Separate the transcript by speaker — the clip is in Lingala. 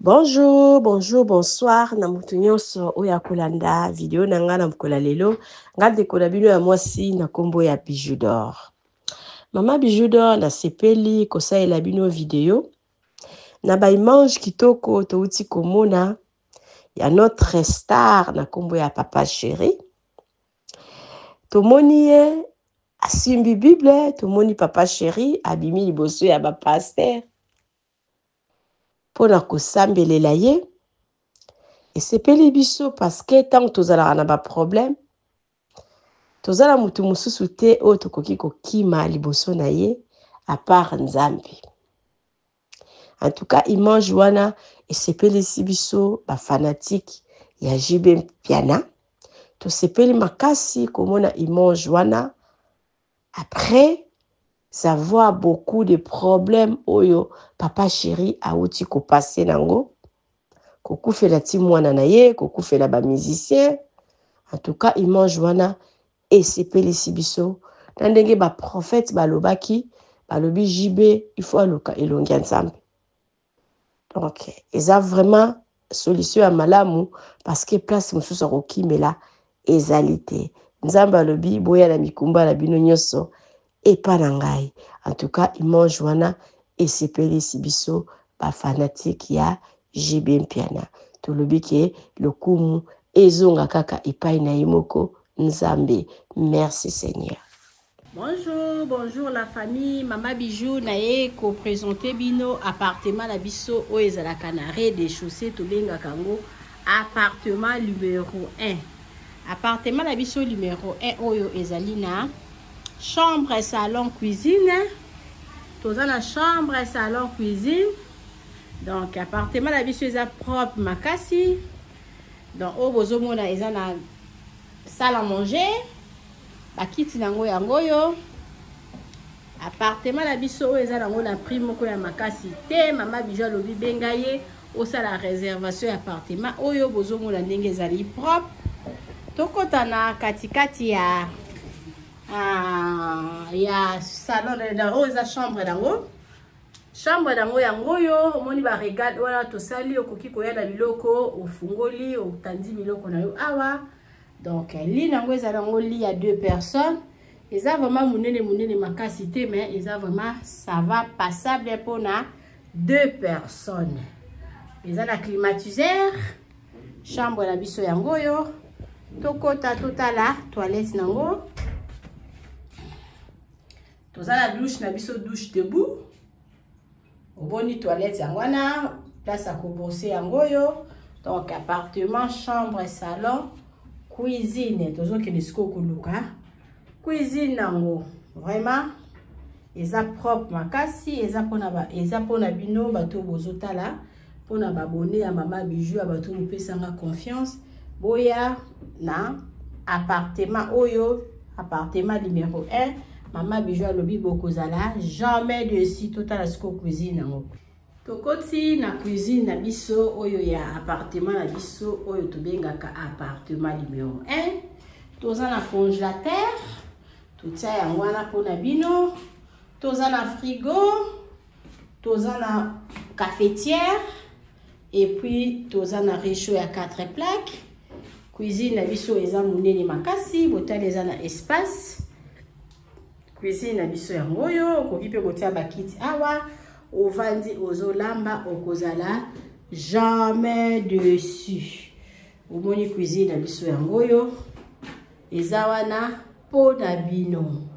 Speaker 1: Bonjour, bonjour, bonsoir. Na mutu nyonso oya kolanda video na nga na mkola lelo. Nga dekola bino ya mwasi na kombo ya Bijou d'Or. Mama Bijou d'Or na sepeli kosaela bino video. Na ba image kitoko touti komona ya notre star na kombo ya Papa Chéri. Tomoni ye asimbi Bible, tomoni Papa Chéri abimi liboso ya ba pasteur. Pona kosambelela ye. Esepeli biso parce que tant tozalaka na ba problème tozala mutu mususu te o tokoki kokima liboso na ye à part Nzambe. En tout cas image wana esepeli biso ba fanatique ya JB Piana. To sepeli makasi komona image wana après savoir beaucoup de problèmes oyo Papa Chéri auti ko passer nango. Kokufela ti mwana na ye, kokufela ba musicien. En tout cas, image wana esepeli biso. Na ndenge ba prophète balobaki, balobi JB, il faut aluka elongi Nzambe. Donc, eza vraiment solution ya malamu parce que place mususu akokimela ezali te. Nzambe alobi boya na mikumba na bino nyonso epa na ngai. En tout cas, image wana esepeli biso ba fanatique ya JB Piana. Tolobi ke lokumu ezonga kaka epai na yemoko Nzambe. Merci Seigneur.
Speaker 2: Bonjour, bonjour la famille. Mama Bijou na ye ko présenter bino appartement na biso o ezala canaré des chaussées to benga kango appartement numéro 1. Appartement na biso numéro 1 oyo ezali na chambre, salon, cuisine. Toza na chambre, salon, cuisine. Donc appartement la biso eza propre makasi. Donc o bozomona eza na salle à manger. Bakiti nango yango yo. Appartement la biso eza nango na prix moko ya makasi te. Mama Bijou lobi benga ye o sala réservation ya appartement oyo bozomona ndenge ezali propre. Tokota na katikati ya salon na o eza chambre nango. Chambre dango yango yo omoni ba regard wala to sali okoki koya na biloko ofungoli otandi biloko na yo awa. Donc li nango eza nango li ya 2 personnes. Eza vraiment munene makasi te mais eza vraiment ça va passable pour na 2 personnes. Eza na climatiseur. Chambre na biso yango yo. Tokota totala toilette nango. Tozala douche na biso douche debout. Boni toilette yangwana, place à composer yangoyo. Donc appartement, chambre, salon, cuisine. Tozo ke nesko kuluka. Cuisine nango. Vraiment eza propre makasi, eza pona bino bato bozotala, pona babone ya Mama Bijou ya bato mupesanga confiance. Boya na appartement oyo, appartement numéro 1. Mama Bijou alobi bokozala jamais de si total asko cuisine nango. Tokoti na cuisine na biso oyo ya appartement na biso oyo tobengaka appartement numéro 1. Toza na congélateur, totia yango wana pona bino. Toza na frigo, toza na cafetière et puis toza na réchaud ya 4 plaques. Cuisine na biso eza munene makasi, botala eza na espace. Cuisine na biso yango yo okoki pe kotia bakiti awa ovandi ozolamba okozala jamais dessus. Omoni cuisine na biso yango yo eza wana po na bino.